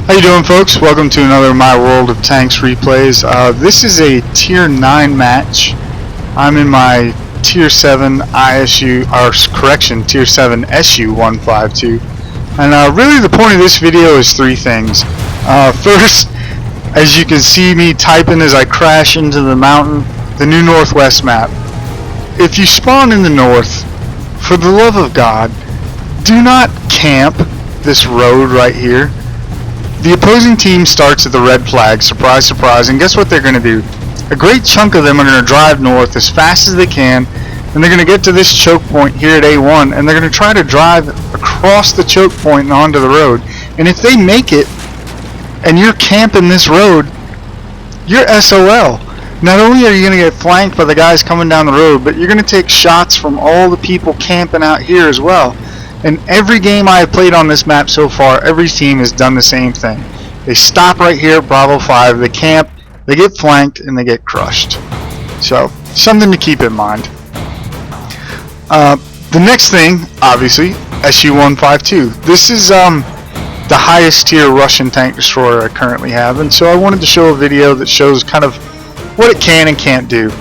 How you doing, folks? Welcome to another My World of Tanks replays. This is a Tier 9 match. I'm in my Tier 7 Tier 7 SU-152. And really the point of this video is three things. First, as you can see me typing as I crash into the mountain, the new Northwest map. If you spawn in the north, for the love of God, do not camp this road right here. The opposing team starts at the red flag, surprise, surprise, and guess what they're going to do? A great chunk of them are going to drive north as fast as they can, and they're going to get to this choke point here at A1, and they're going to try to drive across the choke point and onto the road. And if they make it, and you're camping this road, you're SOL. Not only are you going to get flanked by the guys coming down the road, but you're going to take shots from all the people camping out here as well. And every game I have played on this map so far, every team has done the same thing. They stop right here at Bravo 5, they camp, they get flanked, and they get crushed. So, something to keep in mind. The next thing, obviously, SU-152. This is the highest tier Russian tank destroyer I currently have, and so I wanted to show a video that shows kind of what it can and can't do.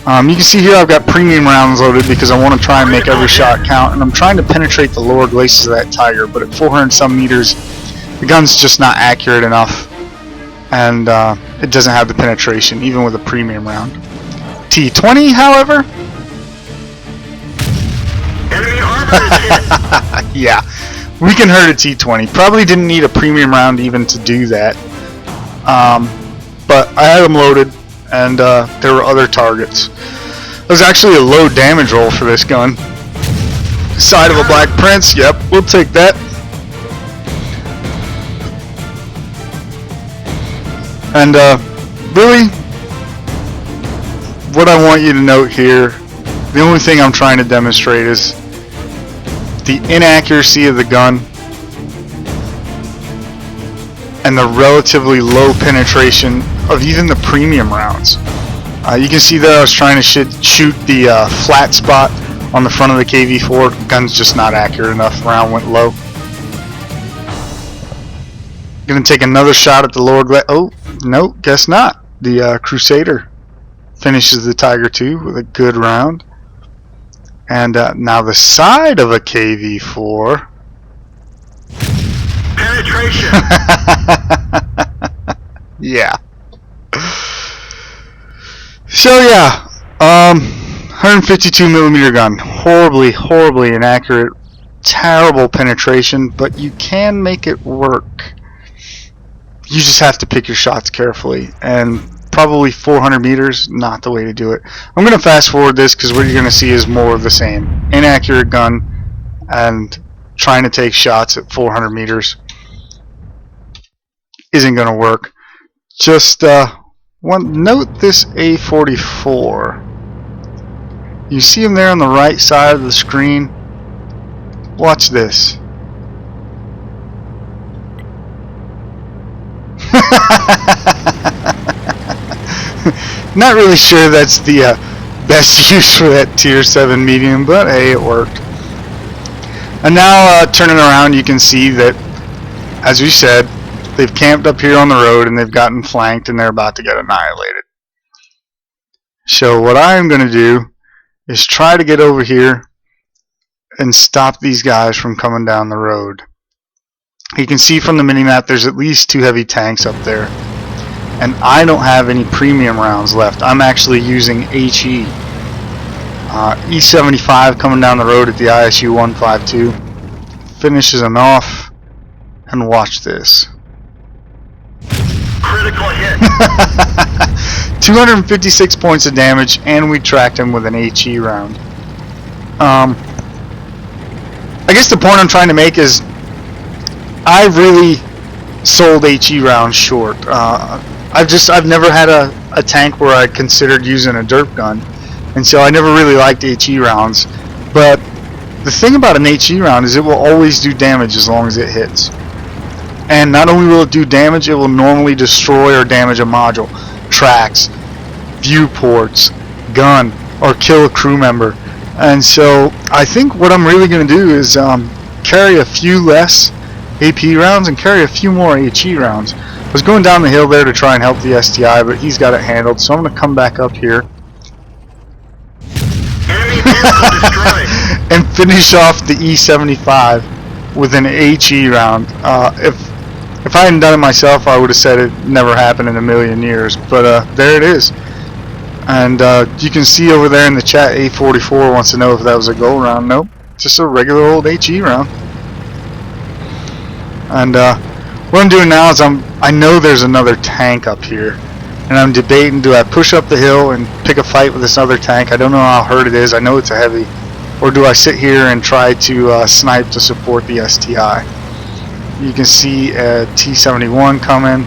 You can see here I've got premium rounds loaded because I want to try and make every shot count, and I'm trying to penetrate the lower glacis of that tiger, but at 400 some meters the gun's just not accurate enough, and it doesn't have the penetration even with a premium round. T20, however, yeah, we can hurt a T20. Probably didn't need a premium round even to do that, but I had them loaded, and there were other targets. It was actually a low damage roll for this gun. Side of a Black Prince, yep, we'll take that. And really, what I want you to note here, the only thing I'm trying to demonstrate is the inaccuracy of the gun and the relatively low penetration of even the premium rounds. You can see that I was trying to shoot the flat spot on the front of the KV-4. The gun's just not accurate enough. The round went low. Gonna take another shot at the lower glacis. Oh, no, guess not. The Crusader finishes the Tiger II with a good round. And now the side of a KV-4. Penetration. Yeah. So yeah, 152 millimeter gun, horribly inaccurate, terrible penetration, but you can make it work. You just have to pick your shots carefully, and probably 400 meters, not the way to do it. I'm going to fast forward this because what you're going to see is more of the same. Inaccurate gun and trying to take shots at 400 meters isn't going to work. Just note this A44. You see him there on the right side of the screen. Watch this. Not really sure that's the best use for that tier 7 medium, but hey, it worked. And now turning around, you can see that, as we said, they've camped up here on the road and they've gotten flanked and they're about to get annihilated. So what I'm going to do is try to get over here and stop these guys from coming down the road. You can see from the minimap there's at least 2 heavy tanks up there. And I don't have any premium rounds left. I'm actually using HE. E75 coming down the road at the ISU-152. Finishes him off. And watch this. Critical hit. 256 points of damage, and we tracked him with an HE round. I guess the point I'm trying to make is I really sold HE rounds short. I've never had a tank where I considered using a derp gun, and so I never really liked HE rounds. But the thing about an HE round is it will always do damage as long as it hits. And not only will it do damage, it will normally destroy or damage a module, tracks, viewports, gun, or kill a crew member. And so I think what I'm really going to do is carry a few less AP rounds and carry a few more HE rounds. I was going down the hill there to try and help the STI, but he's got it handled, so I'm going to come back up here and finish off the E75 with an HE round. If I hadn't done it myself, I would have said it never happened in a million years, but there it is. And you can see over there in the chat, A44 wants to know if that was a goal round. Nope, just a regular old HE round. And what I'm doing now is I know there's another tank up here, and I'm debating, do I push up the hill and pick a fight with this other tank? I don't know how hurt it is. I know it's a heavy. Or do I sit here and try to snipe to support the STI? You can see a T-71 coming,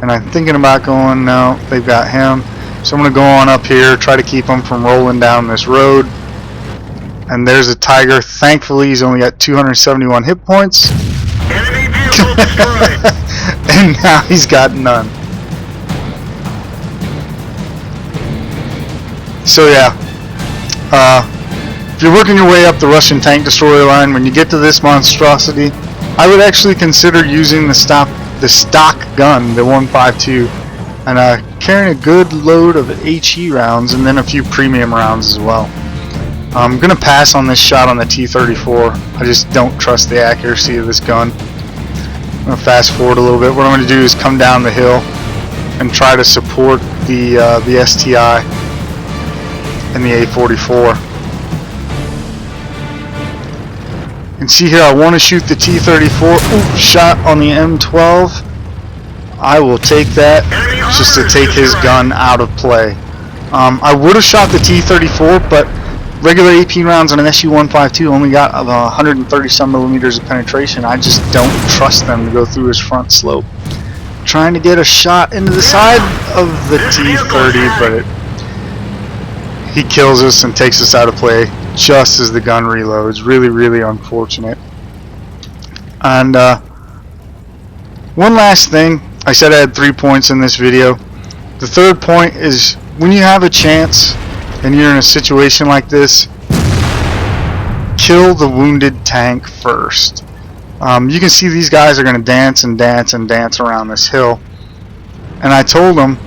and I'm thinking about going, no, they've got him. So I'm going to go on up here, try to keep him from rolling down this road. And there's a Tiger. Thankfully, he's only got 271 hit points. Enemy vehicle destroyed. And now he's got none. So yeah, if you're working your way up the Russian tank destroyer line, when you get to this monstrosity, I would actually consider using the stock gun, the 152, and carrying a good load of HE rounds and then a few premium rounds as well. I'm going to pass on this shot on the T-34. I just don't trust the accuracy of this gun. I'm going to fast forward a little bit. What I'm going to do is come down the hill and try to support the STI and the A-44. And see here, I want to shoot the T-34. Ooh, shot on the M12. I will take that just to take his gun out of play. I would have shot the T-34, but regular AP rounds on an SU-152 only got 130 some millimeters of penetration. I just don't trust them to go through his front slope. Trying to get a shot into the side of the T-30, but he kills us and takes us out of play just as the gun reloads. Really, really unfortunate. And one last thing. I said I had 3 points in this video. The third point is when you have a chance and you're in a situation like this, kill the wounded tank first. You can see these guys are going to dance and dance and dance around this hill. And I told them,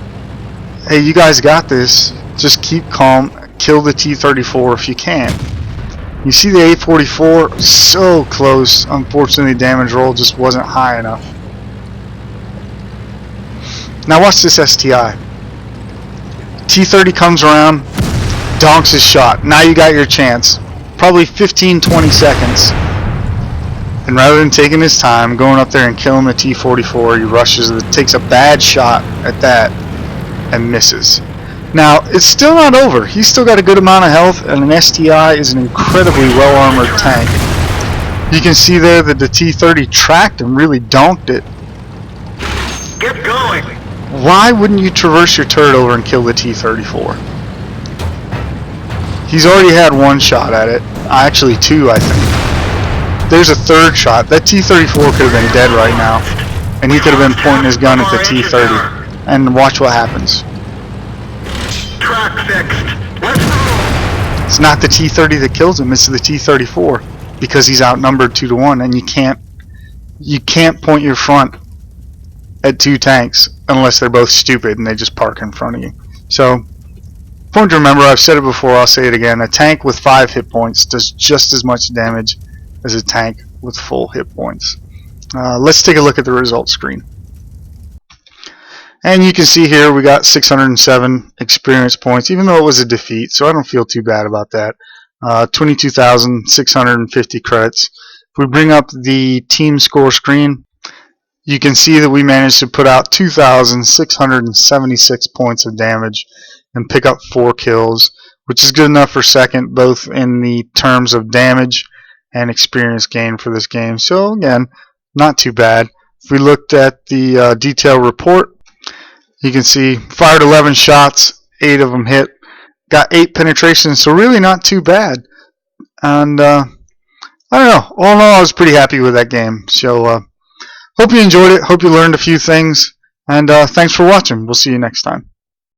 hey, you guys got this. Just keep calm. Kill the T-34 if you can. You see the A-44? So close. Unfortunately, the damage roll just wasn't high enough. Now watch this STI. T-30 comes around, donks his shot. Now you got your chance. Probably 15-20 seconds. And rather than taking his time, going up there and killing the T-44, he rushes it, takes a bad shot at that, and misses. Now, it's still not over. He's still got a good amount of health, and an STI is an incredibly well-armored tank. You can see there that the T-30 tracked and really donked it. Get going. Why wouldn't you traverse your turret over and kill the T-34? He's already had one shot at it. Actually, two, I think. There's a third shot. That T-34 could have been dead right now. And he could have been pointing his gun at the T-30. And watch what happens. Track fixed. Let's roll. It's not the T-30 that kills him, it's the T-34. Because he's outnumbered 2-to-1, and you can't point your front at two tanks unless they're both stupid and they just park in front of you. So, point to remember, I've said it before, I'll say it again, a tank with 5 hit points does just as much damage as a tank with full hit points. Let's take a look at the results screen. And you can see here we got 607 experience points, even though it was a defeat, so I don't feel too bad about that. 22,650 credits. If we bring up the team score screen, you can see that we managed to put out 2,676 points of damage and pick up 4 kills, which is good enough for second, both in the terms of damage and experience gain for this game. So again, not too bad. If we looked at the detail report, you can see fired 11 shots, 8 of them hit, got 8 penetrations, so really not too bad. And I don't know, all in all, I was pretty happy with that game. So hope you enjoyed it, hope you learned a few things, and thanks for watching. We'll see you next time.